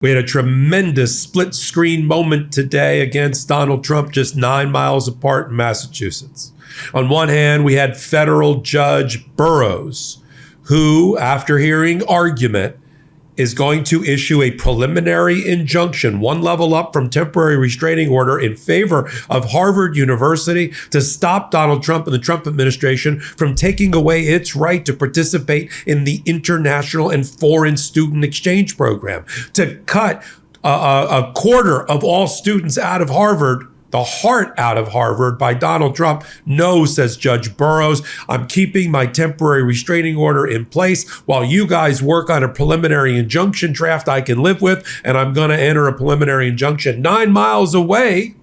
We had a tremendous split screen moment today against Donald Trump, just 9 miles apart in Massachusetts. On one hand, we had federal Judge Burroughs, who, after hearing argument, is going to issue a preliminary injunction, one level up from temporary restraining order, in favor of Harvard University to stop Donald Trump and the Trump administration from taking away its right to participate in the international and foreign student exchange program, to cut a quarter of all students out of Harvard, the heart out of Harvard, by Donald Trump. No, says Judge Burroughs, I'm keeping my temporary restraining order in place while you guys work on a preliminary injunction draft I can live with, and I'm going to enter a preliminary injunction 9 miles away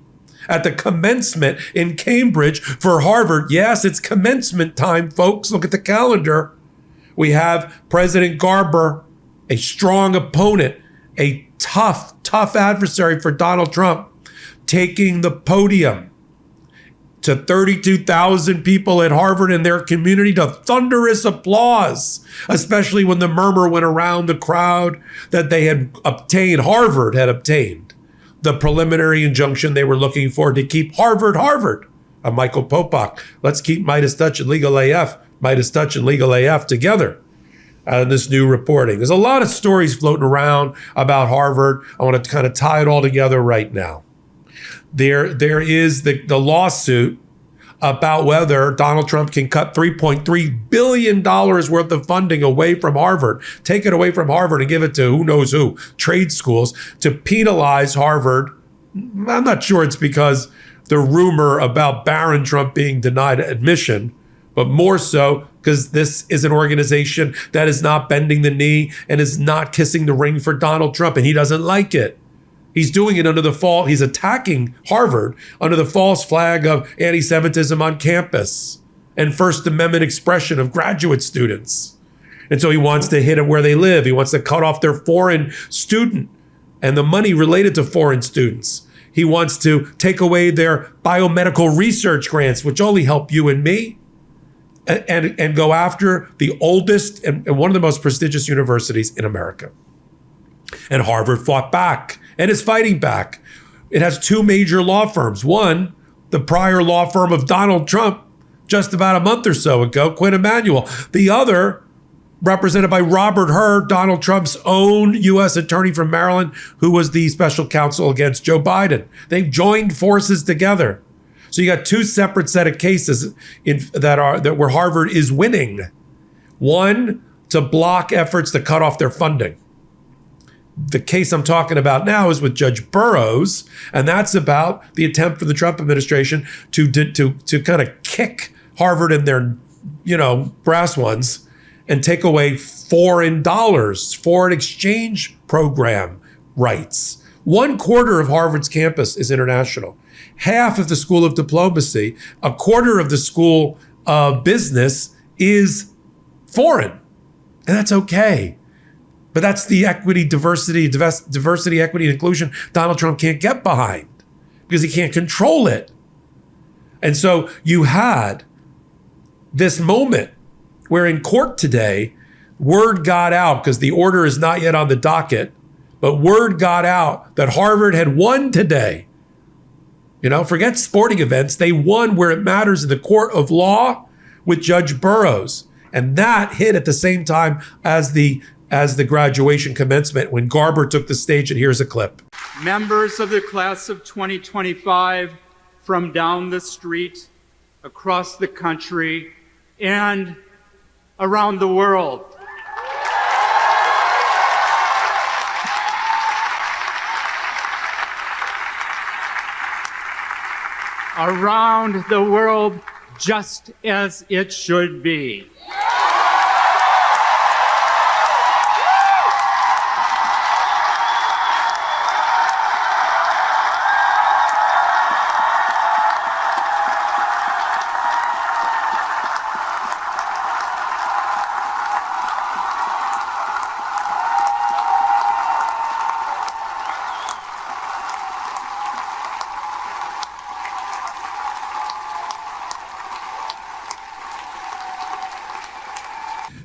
at the commencement in Cambridge for Harvard. Yes, it's commencement time, folks. Look at the calendar. We have President Garber, a strong opponent, a tough adversary for Donald Trump, taking the podium to 32,000 people at Harvard and their community to thunderous applause, especially when the murmur went around the crowd that they had obtained, Harvard had obtained the preliminary injunction they were looking for to keep Harvard. Michael Popok, let's keep MeidasTouch and Legal AF, MeidasTouch and Legal AF together. This new reporting. There's a lot of stories floating around about Harvard. I want to kind of tie it all together right now. There is the lawsuit about whether Donald Trump can cut $3.3 billion worth of funding away from Harvard, take it away from Harvard and give it to who knows who, trade schools, to penalize Harvard. I'm not sure it's because the rumor about Barron Trump being denied admission, but more so because this is an organization that is not bending the knee and is not kissing the ring for Donald Trump, and he doesn't like it. He's doing it he's attacking Harvard under the false flag of anti-Semitism on campus and First Amendment expression of graduate students. And so he wants to hit them where they live. He wants to cut off their foreign student and the money related to foreign students. He wants to take away their biomedical research grants, which only help you and me, and go after the oldest and one of the most prestigious universities in America. And Harvard fought back and is fighting back. It has two major law firms. One, the prior law firm of Donald Trump, just about a month or so ago, Quinn Emanuel. The other, represented by Robert Hur, Donald Trump's own U.S. attorney from Maryland, who was the special counsel against Joe Biden. They've joined forces together. So you got two separate set of cases where Harvard is winning. One, to block efforts to cut off their funding. The case I'm talking about now is with Judge Burroughs, and that's about the attempt for the Trump administration to kind of kick Harvard and their, brass ones, and take away foreign dollars, foreign exchange program rights. 1/4 of Harvard's campus is international. Half of the School of Diplomacy, 1/4 of the School of Business is foreign, and that's okay. But that's the diversity, equity, and inclusion Donald Trump can't get behind because he can't control it. And so you had this moment where in court today, word got out, because the order is not yet on the docket, but word got out that Harvard had won today. Forget sporting events. They won where it matters in the court of law with Judge Burroughs. And that hit at the same time as the graduation commencement when Garber took the stage, and here's a clip. Members of the class of 2025 from down the street, across the country, and around the world. Around the world, just as it should be.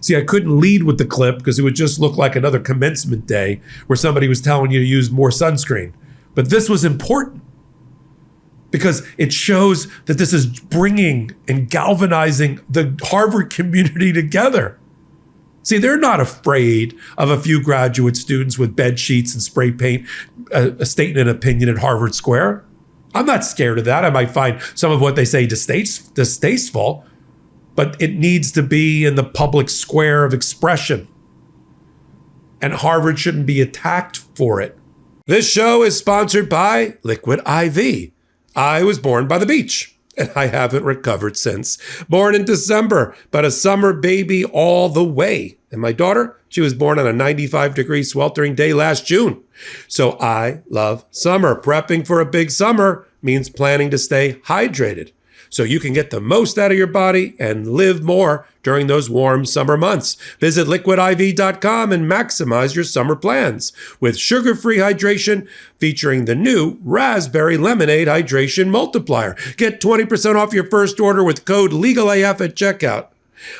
See, I couldn't lead with the clip because it would just look like another commencement day where somebody was telling you to use more sunscreen. But this was important because it shows that this is bringing and galvanizing the Harvard community together. See, they're not afraid of a few graduate students with bed sheets and spray paint stating an opinion at Harvard Square. I'm not scared of that. I might find some of what they say distasteful, but it needs to be in the public square of expression. And Harvard shouldn't be attacked for it. This show is sponsored by Liquid IV. I was born by the beach, and I haven't recovered since. Born in December, but a summer baby all the way. And my daughter, she was born on a 95-degree sweltering day last June. So I love summer. Prepping for a big summer means planning to stay hydrated, so you can get the most out of your body and live more during those warm summer months. Visit liquidiv.com and maximize your summer plans with sugar-free hydration featuring the new Raspberry Lemonade Hydration Multiplier. Get 20% off your first order with code LEGALAF at checkout.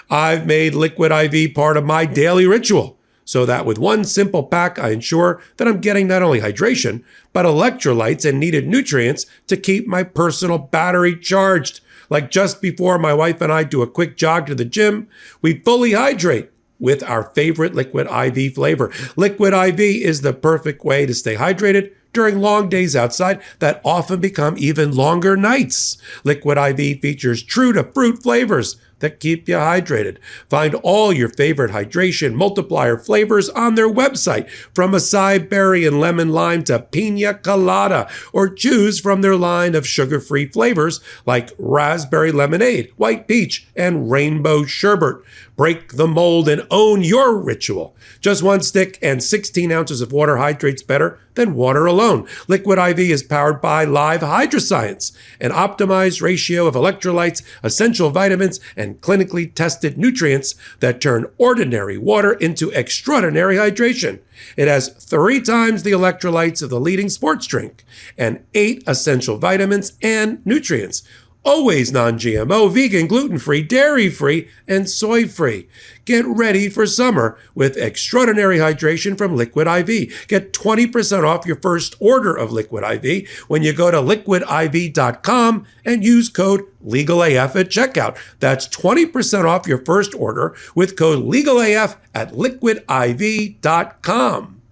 I've made Liquid IV part of my daily ritual, so that with one simple pack, I ensure that I'm getting not only hydration, but electrolytes and needed nutrients to keep my personal battery charged. Like just before my wife and I do a quick jog to the gym, we fully hydrate with our favorite Liquid IV flavor. Liquid IV is the perfect way to stay hydrated during long days outside that often become even longer nights. Liquid IV features true-to-fruit flavors that keep you hydrated. Find all your favorite hydration multiplier flavors on their website, from acai berry and lemon lime to pina colada, or choose from their line of sugar-free flavors like raspberry lemonade, white peach, and rainbow sherbet. Break the mold and own your ritual. Just one stick and 16 ounces of water hydrates better than water alone. Liquid IV is powered by Live Hydroscience, an optimized ratio of electrolytes, essential vitamins, and clinically tested nutrients that turn ordinary water into extraordinary hydration. It has 3 times the electrolytes of the leading sports drink and 8 essential vitamins and nutrients. Always non-GMO, vegan, gluten-free, dairy-free, and soy-free. Get ready for summer with extraordinary hydration from Liquid IV. Get 20% off your first order of Liquid IV when you go to liquidiv.com and use code LEGALAF at checkout. That's 20% off your first order with code LEGALAF at liquidiv.com.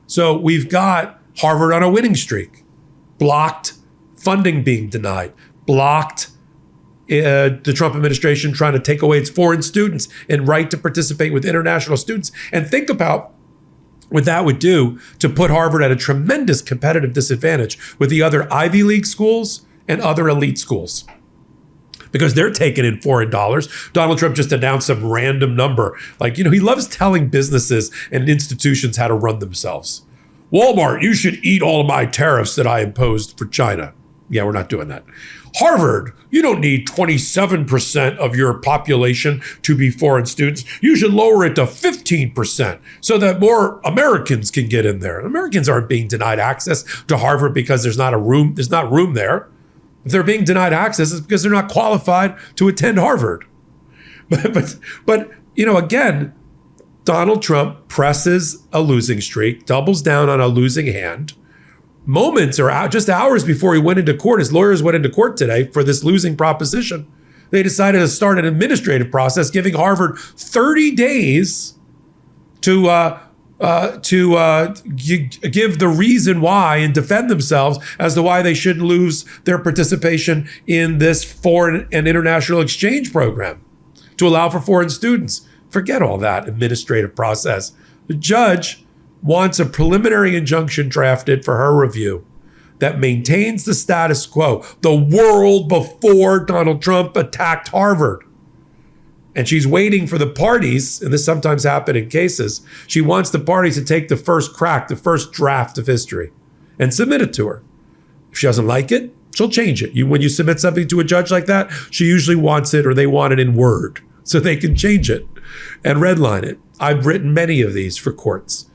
So we've got Harvard on a winning streak. Blocked funding being denied. Blocked the Trump administration trying to take away its foreign students and right to participate with international students. And think about what that would do to put Harvard at a tremendous competitive disadvantage with the other Ivy League schools and other elite schools, because they're taking in foreign dollars. Donald Trump just announced some random number. He loves telling businesses and institutions how to run themselves. Walmart, you should eat all of my tariffs that I imposed for China. Yeah, we're not doing that. Harvard, you don't need 27% of your population to be foreign students. You should lower it to 15% so that more Americans can get in there. Americans aren't being denied access to Harvard because there's not room there. If they're being denied access, it's because they're not qualified to attend Harvard. But again, Donald Trump presses a losing streak, doubles down on a losing hand. Moments or just hours before he went into court, his lawyers went into court today for this losing proposition. They decided to start an administrative process, giving Harvard 30 days to give the reason why and defend themselves as to why they shouldn't lose their participation in this foreign and international exchange program to allow for foreign students. Forget all that administrative process. The judge wants a preliminary injunction drafted for her review that maintains the status quo, the world before Donald Trump attacked Harvard. And she's waiting for the parties, and this sometimes happens in cases, she wants the parties to take the first crack, the first draft of history, and submit it to her. If she doesn't like it, she'll change it. When you submit something to a judge like that, she usually wants it, or they want it in Word, so they can change it and redline it. I've written many of these for courts.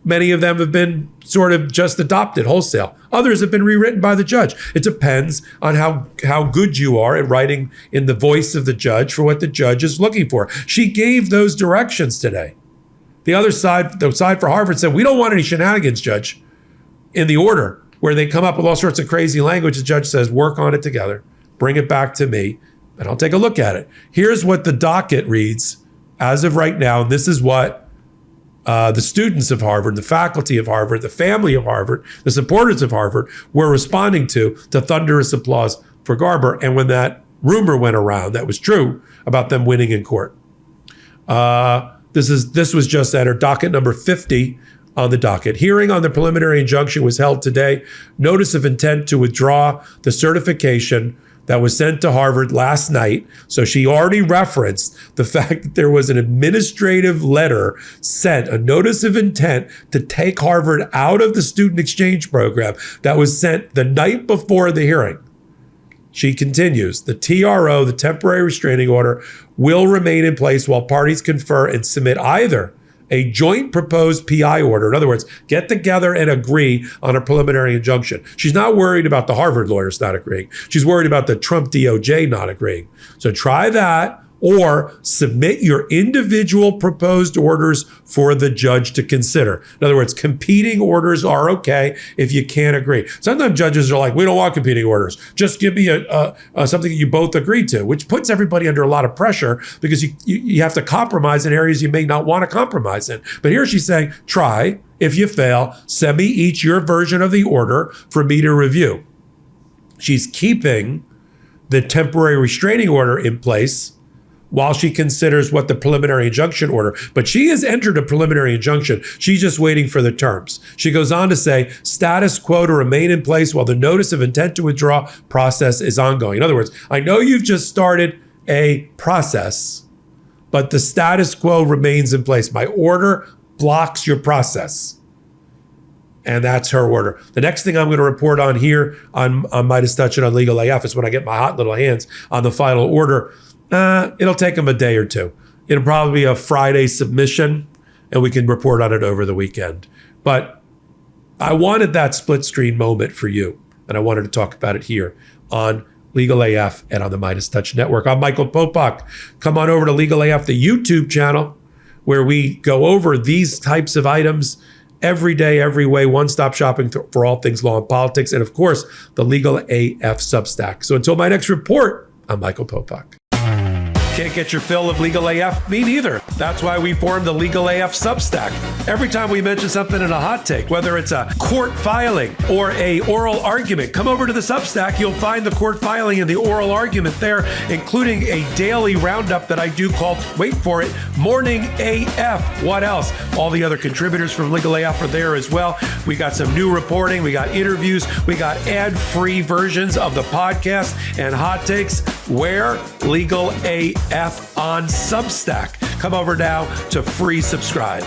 Many of them have been sort of just adopted wholesale. Others have been rewritten by the judge. It depends on how good you are at writing in the voice of the judge for what the judge is looking for. She gave those directions today. The other side, the side for Harvard, said, we don't want any shenanigans, Judge, in the order where they come up with all sorts of crazy language. The judge says, work on it together, bring it back to me, and I'll take a look at it. Here's what the docket reads as of right now. This is what the students of Harvard, the faculty of Harvard, the family of Harvard, the supporters of Harvard were responding to thunderous applause for Garber. And when that rumor went around, that was true about them winning in court. This was just entered, docket number 50 on the docket. Hearing on the preliminary injunction was held today. Notice of intent to withdraw the certification that was sent to Harvard last night. So she already referenced the fact that there was an administrative letter sent, a notice of intent to take Harvard out of the student exchange program that was sent the night before the hearing. She continues, the TRO, the temporary restraining order, will remain in place while parties confer and submit either a joint proposed PI order. In other words, get together and agree on a preliminary injunction. She's not worried about the Harvard lawyers not agreeing. She's worried about the Trump DOJ not agreeing. So try that, or submit your individual proposed orders for the judge to consider. In other words, competing orders are okay if you can't agree. Sometimes judges are like, we don't want competing orders. Just give me something that you both agree to, which puts everybody under a lot of pressure because you have to compromise in areas you may not want to compromise in. But here she's saying, try. If you fail, send me each your version of the order for me to review. She's keeping the temporary restraining order in place while she considers what the preliminary injunction order, but she has entered a preliminary injunction. She's just waiting for the terms. She goes on to say, status quo to remain in place while the notice of intent to withdraw process is ongoing. In other words, I know you've just started a process, but the status quo remains in place. My order blocks your process. And that's her order. The next thing I'm going to report on here on MeidasTouch and on Legal AF is when I get my hot little hands on the final order. It'll take them a day or two. It'll probably be a Friday submission, and we can report on it over the weekend. But I wanted that split screen moment for you, and I wanted to talk about it here on Legal AF and on the MeidasTouch Network. I'm Michael Popok. Come on over to Legal AF, the YouTube channel, where we go over these types of items every day, every way, one-stop shopping for all things law and politics, and of course, the Legal AF Substack. So until my next report, I'm Michael Popok. Can't get your fill of Legal AF? Me neither. That's why we formed the Legal AF Substack. Every time we mention something in a hot take, whether it's a court filing or a oral argument, come over to the Substack. You'll find the court filing and the oral argument there, including a daily roundup that I do called, wait for it, Morning AF. What else? All the other contributors from Legal AF are there as well. We got some new reporting. We got interviews. We got ad-free versions of the podcast and hot takes. Where? Legal AF on Substack. Come over now to free subscribe.